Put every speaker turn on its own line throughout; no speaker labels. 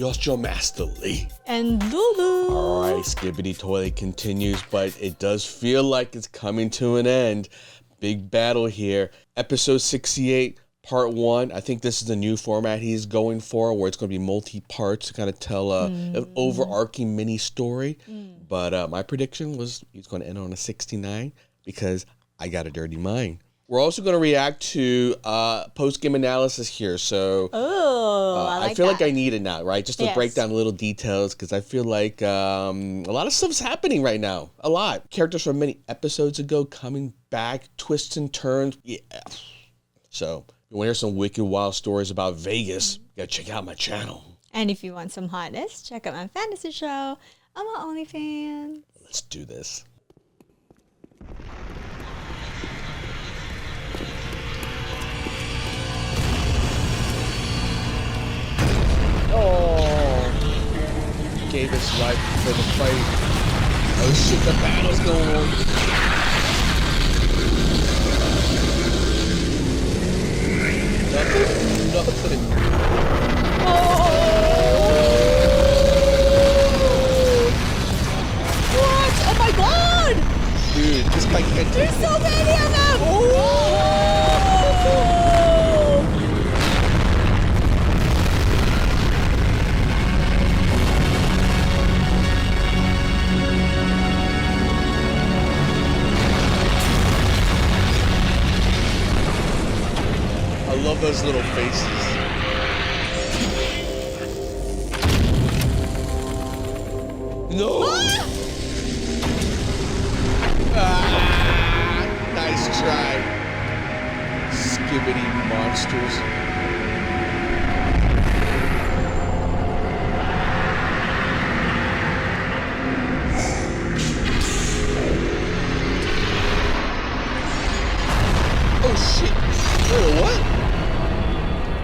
lost your Master Lee.
And Lulu.
All right, Skibidi Toilet continues, but it does feel like it's coming to an end. Big battle here. Episode 68, part 1. I think this is the new format he's going for, where it's going to be multi-parts to kind of tell an overarching mini story. But my prediction was he's going to end on a 69 because I got a dirty mind. We're also going to react to post-game analysis here. So I feel like I need it now, right? Just to break down little details, because I feel like a lot of stuff's happening right now. A lot. Characters from many episodes ago coming back, twists and turns. Yeah. So if you want to hear some wicked, wild stories about Vegas, you got to check out my channel.
And if you want some hotness, check out my fantasy show on my OnlyFans.
Let's do this. Oh, gave his life for the fight. Oh shit, the battle's going on. Nothing.
What? Oh my god!
Dude, this guy can't do it.
There's so many of them!
I love those little faces. No! Nice try. Skibidi monsters. Oh shit! Oh, what?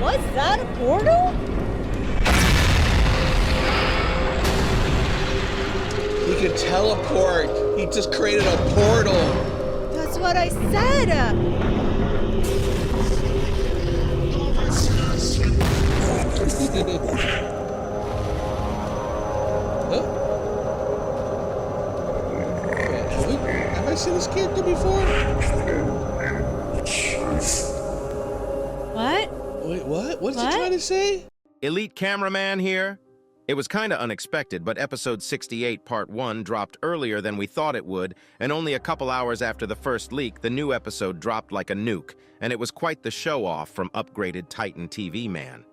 Was that a portal?
He can teleport. He just created a portal.
That's what I said.
Huh? Have I seen this character before?
What?
Wait, what? What is he trying to say?
Elite cameraman here. It was kinda unexpected, but episode 68 part 1 dropped earlier than we thought it would, and only a couple hours after the first leak, the new episode dropped like a nuke, and it was quite the show-off from upgraded Titan TV Man.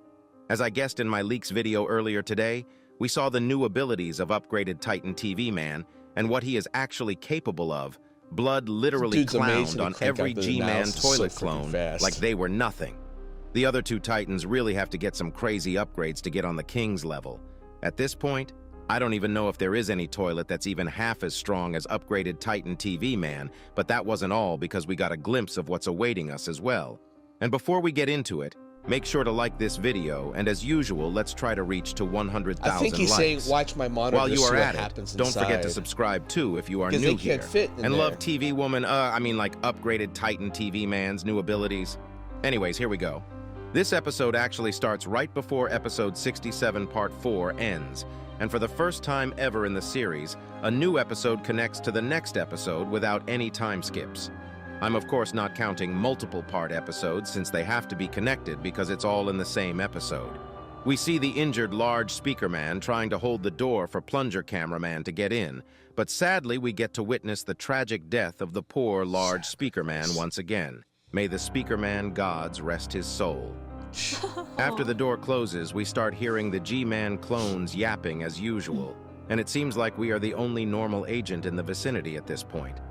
As I guessed in my leaks video earlier today, we saw the new abilities of upgraded Titan TV Man, and what he is actually capable of. Blood literally clowned on every G-Man toilet clone like they were nothing. The other two Titans really have to get some crazy upgrades to get on the King's level. At this point, I don't even know if there is any toilet that's even half as strong as upgraded Titan TV Man, but that wasn't all because we got a glimpse of what's awaiting us as well. And before we get into it, make sure to like this video, and as usual, let's try to reach to 100,000 likes.
I think he's saying watch my monitor.
While you are at
it,
don't forget to subscribe too if you are new here. And love TV Woman, like upgraded Titan TV Man's new abilities. Anyways, here we go. This episode actually starts right before episode 67 part 4 ends, and for the first time ever in the series, a new episode connects to the next episode without any time skips. I'm of course not counting multiple part episodes since they have to be connected because it's all in the same episode. We see the injured large speaker man trying to hold the door for plunger cameraman to get in, but sadly we get to witness the tragic death of the poor large speaker man once again. May the speaker man gods rest his soul. After the door closes, we start hearing the G-Man clones yapping as usual, and it seems like we are the only normal agent in the vicinity at this point.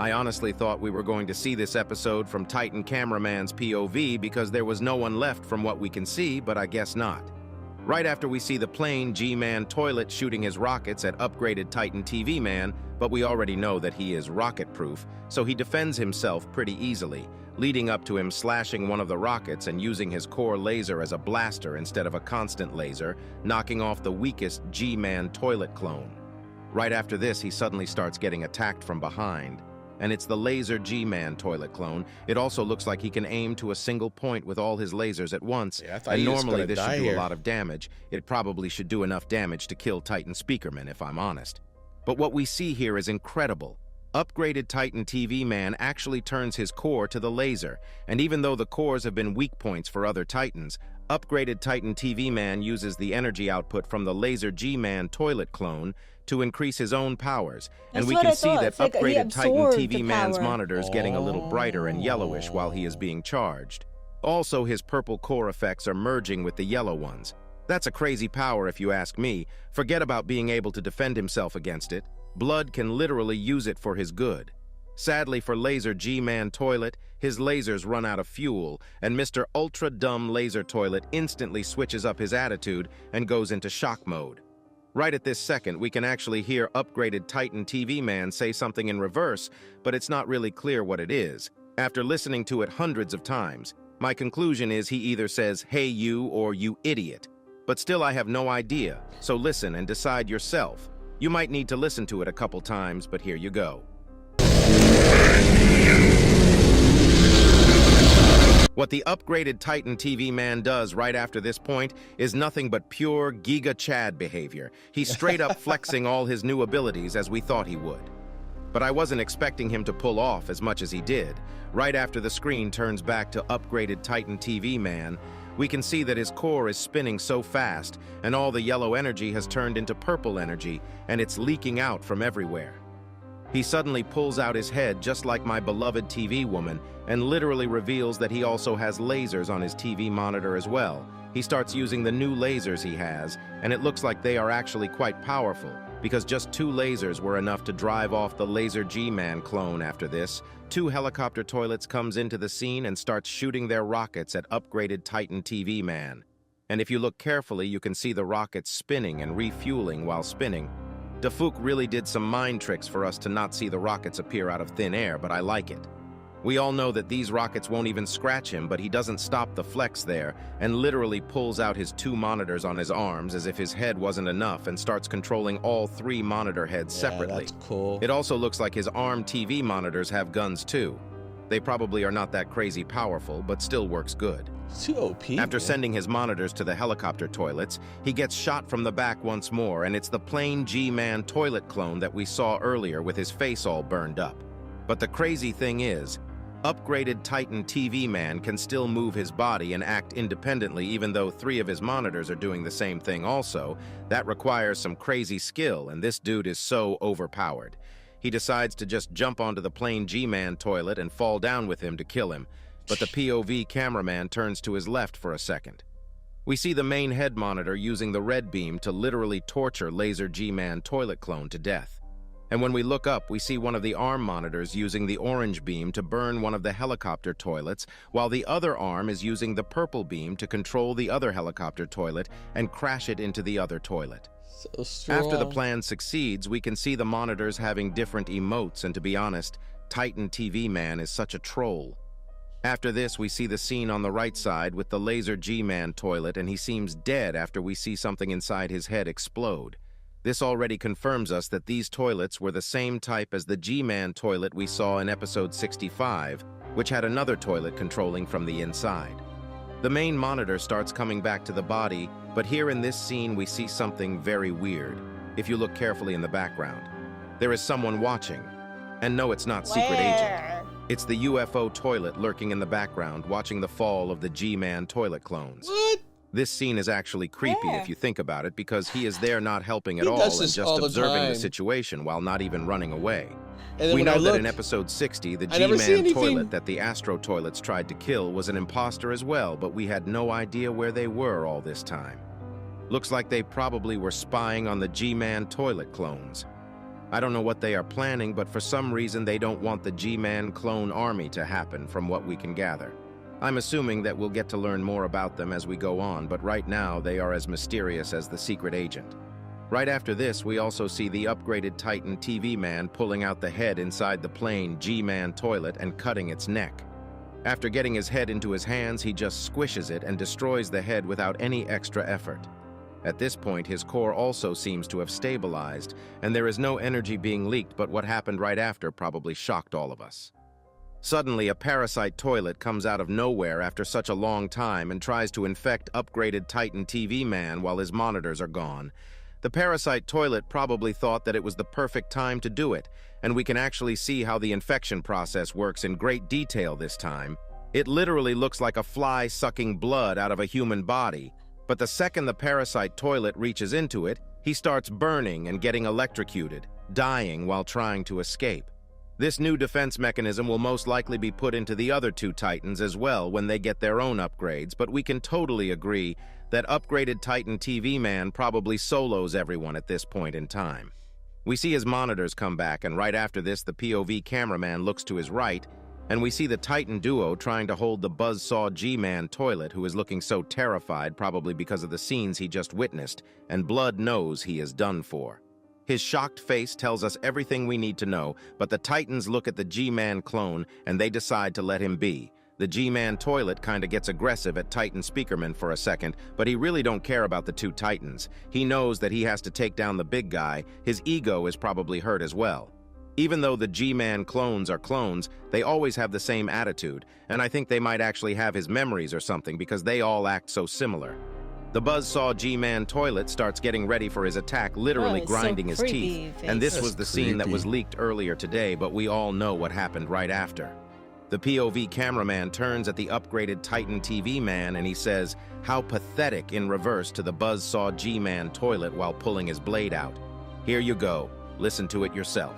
I honestly thought we were going to see this episode from Titan Cameraman's POV because there was no one left from what we can see, but I guess not. Right after we see the plain G-Man toilet shooting his rockets at upgraded Titan TV Man, but we already know that he is rocket-proof, so he defends himself pretty easily, leading up to him slashing one of the rockets and using his core laser as a blaster instead of a constant laser, knocking off the weakest G-Man toilet clone. Right after this, he suddenly starts getting attacked from behind. and it's the Laser G-Man toilet clone. It also looks like he can aim to a single point with all his lasers at once, and normally this should do a lot of damage. It probably should do enough damage to kill Titan Speakerman, if I'm honest. But what we see here is incredible. Upgraded Titan TV Man actually turns his core to the laser, and even though the cores have been weak points for other Titans, upgraded Titan TV Man uses the energy output from the Laser G-Man toilet clone to increase his own powers, and we can see that upgraded Titan TV Man's monitors getting a little brighter and yellowish while he is being charged. Also, his purple core effects are merging with the yellow ones. That's a crazy power if you ask me. Forget about being able to defend himself against it. Blood can literally use it for his good. Sadly for Laser G-Man Toilet, his lasers run out of fuel, and Mr. Ultra Dumb Laser Toilet instantly switches up his attitude and goes into shock mode. Right at this second, we can actually hear upgraded Titan TV Man say something in reverse, but it's not really clear what it is. After listening to it hundreds of times, my conclusion is he either says, "Hey you," or "You idiot." But still I have no idea, so listen and decide yourself. You might need to listen to it a couple times, but here you go. What the upgraded Titan TV Man does right after this point is nothing but pure Giga Chad behavior. He's straight up flexing all his new abilities as we thought he would. But I wasn't expecting him to pull off as much as he did. Right after the screen turns back to upgraded Titan TV Man, we can see that his core is spinning so fast, and all the yellow energy has turned into purple energy, and it's leaking out from everywhere. He suddenly pulls out his head just like my beloved TV woman, and literally reveals that he also has lasers on his TV monitor as well. He starts using the new lasers he has, and it looks like they are actually quite powerful, because just 2 lasers were enough to drive off the Laser G-Man clone after this. 2 helicopter toilets comes into the scene and starts shooting their rockets at upgraded Titan TV Man. And if you look carefully, you can see the rockets spinning and refueling while spinning. DeFook really did some mind tricks for us to not see the rockets appear out of thin air, but I like it. We all know that these rockets won't even scratch him, but he doesn't stop the flex there and literally pulls out his 2 monitors on his arms as if his head wasn't enough and starts controlling all 3 monitor heads separately.
That's cool.
It also looks like his ARM TV monitors have guns too. They probably are not that crazy powerful, but still works good.
Too OP.
After sending his monitors to the helicopter toilets, he gets shot from the back once more, and it's the plain G-Man toilet clone that we saw earlier with his face all burned up. But the crazy thing is, upgraded Titan TV Man can still move his body and act independently even though 3 of his monitors are doing the same thing also. That requires some crazy skill, and this dude is so overpowered. He decides to just jump onto the plain G-Man toilet and fall down with him to kill him, but the POV cameraman turns to his left for a second. We see the main head monitor using the red beam to literally torture Laser G-Man toilet clone to death. And when we look up, we see one of the arm monitors using the orange beam to burn one of the helicopter toilets, while the other arm is using the purple beam to control the other helicopter toilet and crash it into the other toilet.
So strong.
After the plan succeeds, we can see the monitors having different emotes, and to be honest, Titan TV Man is such a troll. After this, we see the scene on the right side with the Laser G-Man toilet, and he seems dead after we see something inside his head explode. This already confirms us that these toilets were the same type as the G-Man toilet we saw in episode 65, which had another toilet controlling from the inside. The main monitor starts coming back to the body, but here in this scene we see something very weird. If you look carefully in the background, there is someone watching. And no, it's not Secret Agent. It's the UFO toilet lurking in the background, watching the fall of the G-Man toilet clones.
What?
This scene is actually creepy if you think about it, because he is there not helping at all and just observing the situation while not even running away. We know that in episode 60, the G-Man toilet that the Astro toilets tried to kill was an imposter as well, but we had no idea where they were all this time. Looks like they probably were spying on the G-Man toilet clones. I don't know what they are planning, but for some reason they don't want the G-Man clone army to happen, from what we can gather. I'm assuming that we'll get to learn more about them as we go on, but right now they are as mysterious as the Secret Agent. Right after this, we also see the upgraded Titan TV Man pulling out the head inside the plain G-Man toilet and cutting its neck. After getting his head into his hands, he just squishes it and destroys the head without any extra effort. At this point, his core also seems to have stabilized, and there is no energy being leaked, but what happened right after probably shocked all of us. Suddenly, a parasite toilet comes out of nowhere after such a long time and tries to infect upgraded Titan TV Man while his monitors are gone. The parasite toilet probably thought that it was the perfect time to do it, and we can actually see how the infection process works in great detail this time. It literally looks like a fly sucking blood out of a human body, but the second the parasite toilet reaches into it, he starts burning and getting electrocuted, dying while trying to escape. This new defense mechanism will most likely be put into the other two Titans as well when they get their own upgrades, but we can totally agree that upgraded Titan TV Man probably solos everyone at this point in time. We see his monitors come back, and right after this, the POV cameraman looks to his right, and we see the Titan duo trying to hold the Buzzsaw G-Man toilet, who is looking so terrified, probably because of the scenes he just witnessed, and Blood knows he is done for. His shocked face tells us everything we need to know, but the Titans look at the G-Man clone, and they decide to let him be. The G-Man toilet kinda gets aggressive at Titan Speakerman for a second, but he really don't care about the two Titans. He knows that he has to take down the big guy. His ego is probably hurt as well. Even though the G-Man clones are clones, they always have the same attitude, and I think they might actually have his memories or something because they all act so similar. The Buzzsaw G-Man toilet starts getting ready for his attack, literally grinding his teeth. And this was the scene that was leaked earlier today, but we all know what happened right after. The POV cameraman turns at the upgraded Titan TV Man and he says, "How pathetic," in reverse to the Buzzsaw G-Man toilet while pulling his blade out. Here you go. Listen to it yourself.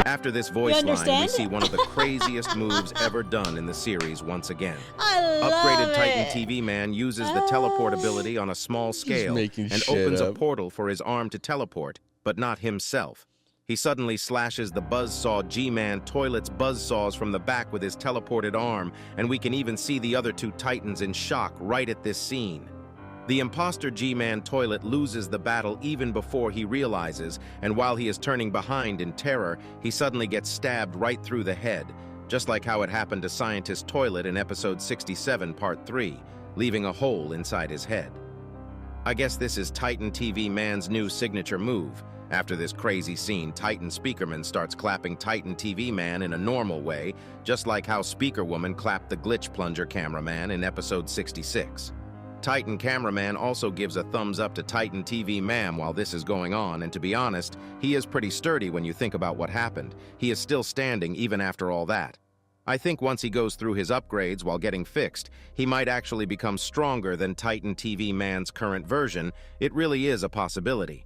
After this voice line, we see one of the craziest moves ever done in the series once again. Upgraded Titan TV Man uses the teleport ability on a small scale and opens a portal for his arm to teleport, but not himself. He suddenly slashes the Buzzsaw G-Man toilet's buzzsaws from the back with his teleported arm, and we can even see the other two Titans in shock right at this scene. The imposter G-Man toilet loses the battle even before he realizes, and while he is turning behind in terror, he suddenly gets stabbed right through the head, just like how it happened to Scientist Toilet in episode 67, part 3, leaving a hole inside his head. I guess this is Titan TV Man's new signature move. After this crazy scene, Titan Speakerman starts clapping Titan TV Man in a normal way, just like how Speaker Woman clapped the Glitch Plunger cameraman in episode 66. Titan Cameraman also gives a thumbs up to Titan TV Man while this is going on, and to be honest, he is pretty sturdy when you think about what happened. He is still standing even after all that. I think once he goes through his upgrades while getting fixed, he might actually become stronger than Titan TV Man's current version. It really is a possibility.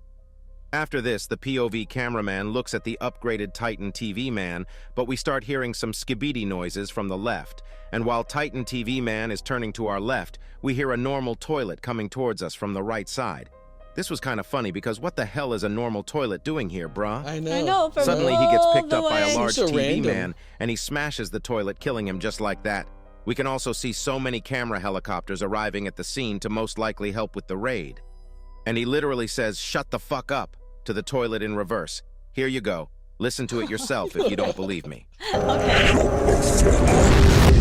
After this, the POV cameraman looks at the upgraded Titan TV Man, but we start hearing some skibidi noises from the left, and while Titan TV Man is turning to our left, we hear a normal toilet coming towards us from the right side. This was kind of funny because what the hell is a normal toilet doing here, bruh?
I know.
Suddenly he gets picked up by a large TV man, and he smashes the toilet, killing him just like that. We can also see so many camera helicopters arriving at the scene to most likely help with the raid. And he literally says, "Shut the fuck up," to the toilet in reverse. Here you go. Listen to it yourself if you don't believe me.
Okay.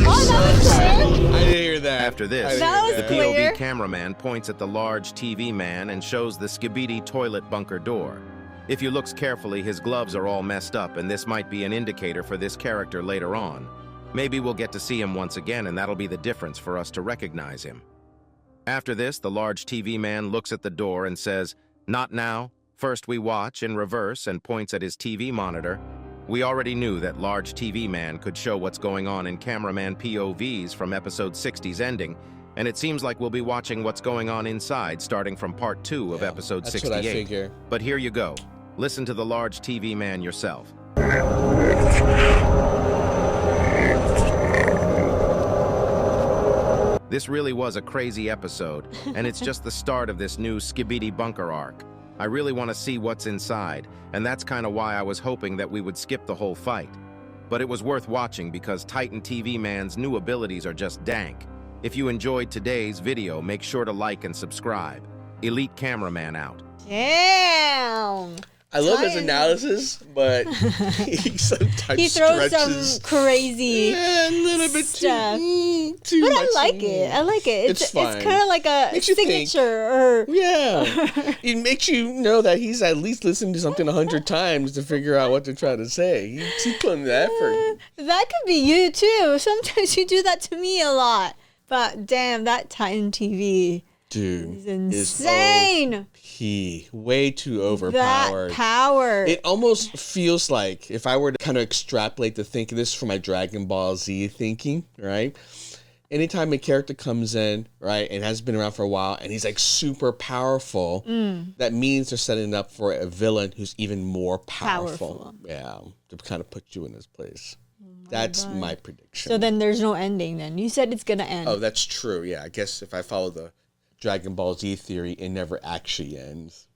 Oh, that was clear.
I didn't hear that.
After this, the POV cameraman points at the large TV man and shows the Skibidi toilet bunker door. If you look carefully, his gloves are all messed up, and this might be an indicator for this character later on. Maybe we'll get to see him once again, and that'll be the difference for us to recognize him. After this, the large TV man looks at the door and says, "Not now. First we watch," in reverse, and points at his TV monitor. We already knew that large TV man could show what's going on in cameraman POVs from episode 60's ending, and it seems like we'll be watching what's going on inside starting from part 2 of episode 68.
That's what I figure.
But here you go. Listen to the large TV man yourself. This really was a crazy episode, and it's just the start of this new Skibidi bunker arc. I really want to see what's inside, and that's kind of why I was hoping that we would skip the whole fight. But it was worth watching because Titan TV Man's new abilities are just dank. If you enjoyed today's video, make sure to like and subscribe. Elite Cameraman out.
Damn.
I love his analysis, but he sometimes
he throws
stretches.
some crazy
a little bit
stuff.
too
But
much.
I like it. I like it.
It's fine.
It's kind of like a signature.
It makes you know that he's at least listened to something 100 times to figure out what they're trying to say. He's putting the effort.
That could be you too. Sometimes you do that to me a lot. But damn, that Titan TV.
Dude,
is insane.
Way too overpowered.
That power.
It almost feels like, if I were to kind of extrapolate the thinking, this from my Dragon Ball Z thinking, right? Anytime a character comes in, right, and has been around for a while, and he's like super powerful, that means they're setting up for a villain who's even more powerful. Yeah, to kind of put you in this place. That's my prediction.
So then there's no ending then. You said it's going to end.
Oh, that's true. Yeah, I guess if I follow the Dragon Ball Z theory, it never actually ends.